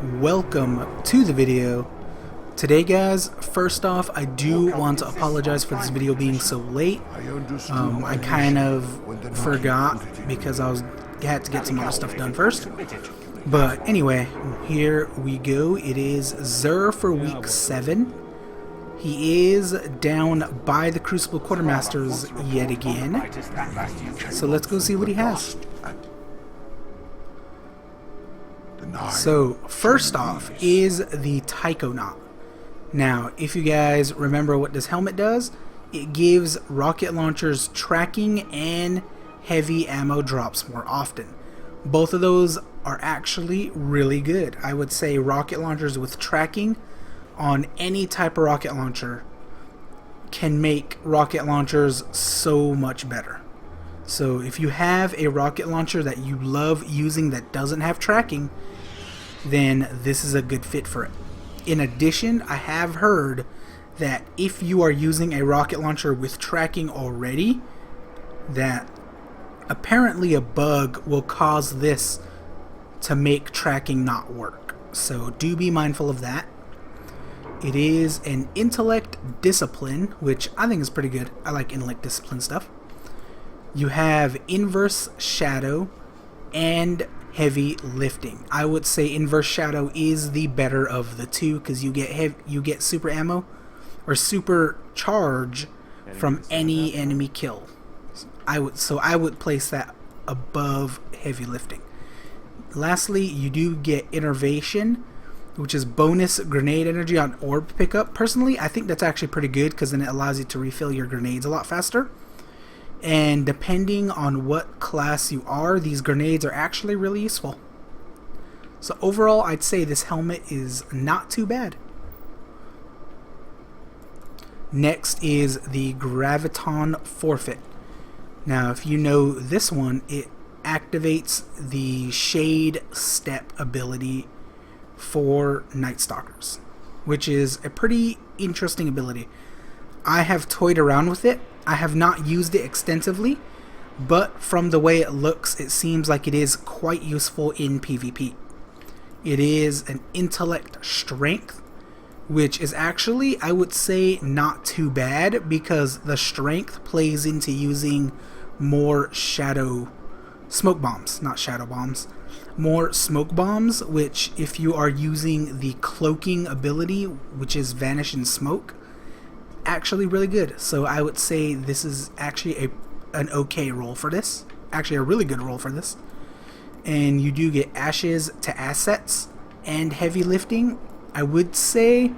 welcome to the video. Today guys, first off, I do want to apologize for this video being so late. I kind of forgot because had to get some other stuff done first. But anyway, here we go. It is Xur for week 7. He is down by the Crucible quartermasters yet again. So let's go see what he has. So first off is the Tycho knot. Now, if you guys remember what this helmet does, it gives rocket launchers tracking and heavy ammo drops more often. Both of those are actually really good. I would say rocket launchers with tracking on any type of rocket launcher can make rocket launchers so much better. So if you have a rocket launcher that you love using that doesn't have tracking, then this is a good fit for it. In addition, I have heard that if you are using a rocket launcher with tracking already, that apparently a bug will cause this to make tracking not work. So do be mindful of that. It is an intellect discipline, which I think is pretty good. I like intellect discipline stuff. You have inverse shadow and heavy lifting. I would say inverse shadow is the better of the two because you get super ammo or super charge from any enemy kill. I would place that above heavy lifting. Lastly, you do get innervation, which is bonus grenade energy on orb pickup. Personally, I think that's actually pretty good because then it allows you to refill your grenades a lot faster. And depending on what class you are, these grenades are actually really useful. So overall, I'd say this helmet is not too bad. Next is the Graviton forfeit. Now, if you know this one, it activates the Shade Step ability for Night Stalkers, which is a pretty interesting ability. I have toyed around with it. I have not used it extensively, but from the way it looks, it seems like it is quite useful in PvP. It is an intellect strength, which is actually, I would say, not too bad because the strength plays into using more smoke bombs, not shadow bombs, more smoke bombs, which if you are using the cloaking ability, which is vanish in smoke, actually really good. So I would say this is actually an okay roll for this, actually a really good roll for this. And you do get ashes to assets and heavy lifting. I would say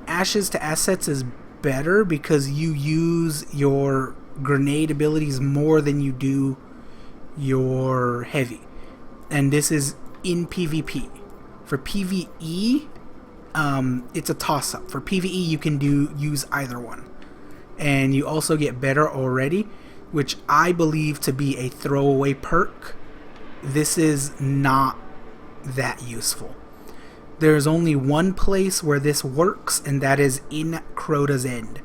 ashes to assets is better because you use your grenade abilities more than you do your heavy, and this is in PvP. For PvE, it's a toss-up. For PvE, you can use either one, and you also get better already, which I believe to be a throwaway perk. This is not that useful. There's only one place where this works, and that is in Crota's End.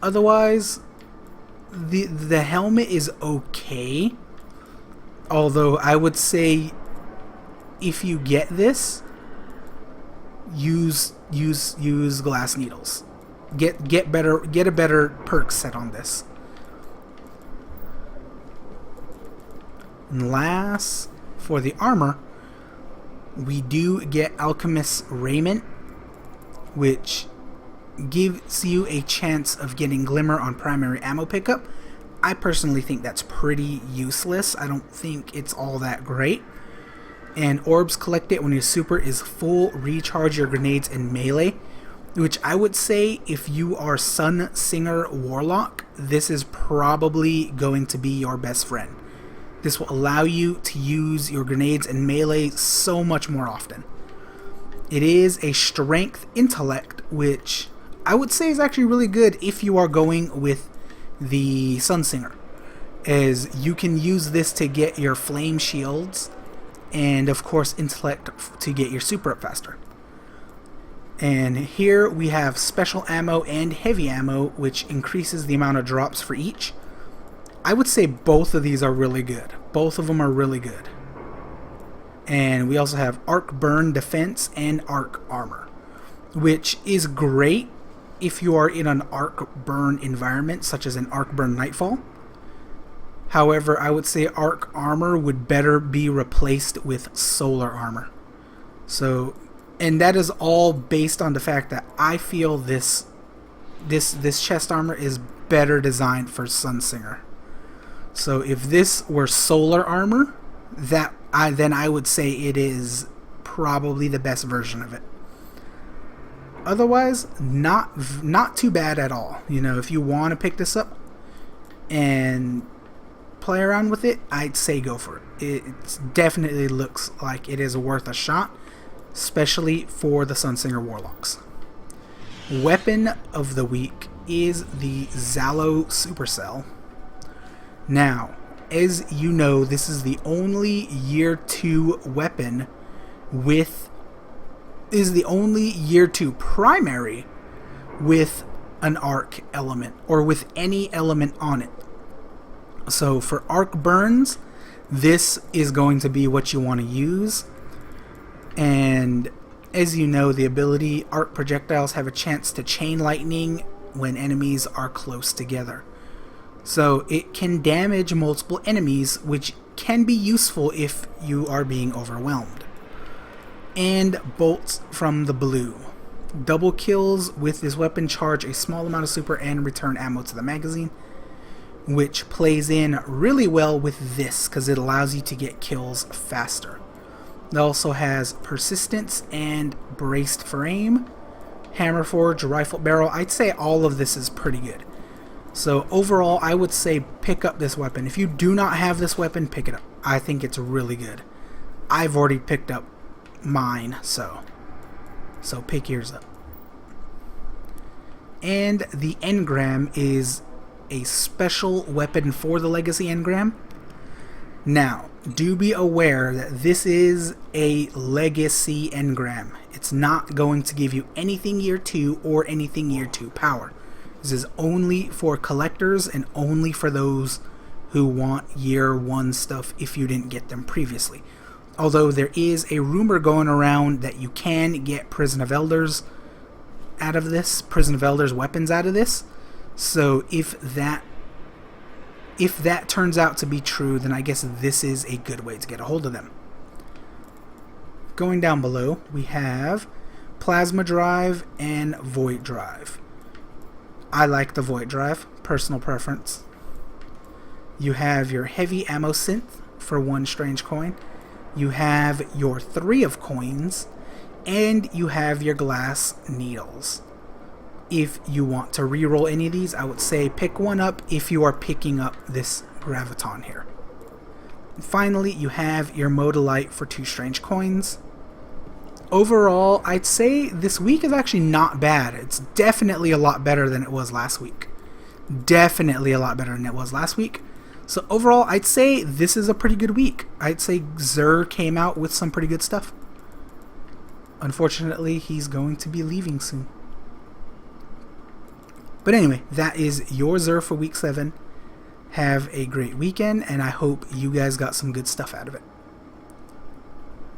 Otherwise, the helmet is okay, although I would say if you get this, use glass needles. Get a better perk set on this. And last, for the armor, we do get Alchemist's Raiment, which gives you a chance of getting Glimmer on primary ammo pickup. I personally think that's pretty useless. I don't think it's all that great. And orbs collected when your super is full, recharge your grenades in melee, which I would say if you are Sun Singer Warlock, this is probably going to be your best friend. This will allow you to use your grenades in melee so much more often. It is a strength intellect, which I would say is actually really good if you are going with the Sun Singer, as you can use this to get your flame shields and of course intellect to get your super up faster. And here we have special ammo and heavy ammo, which increases the amount of drops for each. I would say both of these are really good. Both of them are really good. And we also have arc burn defense and arc armor, which is great if you are in an arc burn environment, such as an arc burn nightfall. However, I would say arc armor would better be replaced with solar armor. So, and that is all based on the fact that I feel this chest armor is better designed for Sunsinger. So if this were solar armor, then I would say it is probably the best version of it. Otherwise, not too bad at all. You know, if you want to pick this up and play around with it, I'd say go for it. It definitely looks like it is worth a shot, especially for the Sunsinger Warlocks. Weapon of the week is the Zalo Supercell. Now, as you know, this is the only Year 2 weapon is the only Year 2 primary with an arc element, or with any element on it. So for arc burns, this is going to be what you want to use. And as you know, the ability arc projectiles have a chance to chain lightning when enemies are close together. So it can damage multiple enemies, which can be useful if you are being overwhelmed. And bolts from the blue. Double kills with this weapon charge a small amount of super and return ammo to the magazine, which plays in really well with this because it allows you to get kills faster. It also has persistence and braced for aim, hammer forge, rifle barrel. I'd say all of this is pretty good. So overall, I would say pick up this weapon. If you do not have this weapon, pick it up. I think it's really good. I've already picked up mine, so pick yours up. And the Engram is a special weapon for the Legacy Engram. Now, do be aware that this is a Legacy Engram. It's not going to give you anything Year 2 or anything Year 2 power. This is only for collectors and only for those who want Year 1 stuff if you didn't get them previously. Although there is a rumor going around that you can get Prison of Elders out of this, Prison of Elders weapons out of this. So if that turns out to be true, then I guess this is a good way to get a hold of them. Going down below, we have Plasma Drive and Void Drive. I like the Void Drive, personal preference. You have your Heavy Ammo Synth for 1 strange coin. You have your 3 of coins, and you have your glass needles. If you want to reroll any of these, I would say pick one up if you are picking up this Graviton here. And finally, you have your Modalite for 2 strange coins. Overall, I'd say this week is actually not bad. It's definitely a lot better than it was last week. Definitely a lot better than it was last week. So overall, I'd say this is a pretty good week. I'd say Xur came out with some pretty good stuff. Unfortunately, he's going to be leaving soon. But anyway, that is your Xur for week 7. Have a great weekend, and I hope you guys got some good stuff out of it.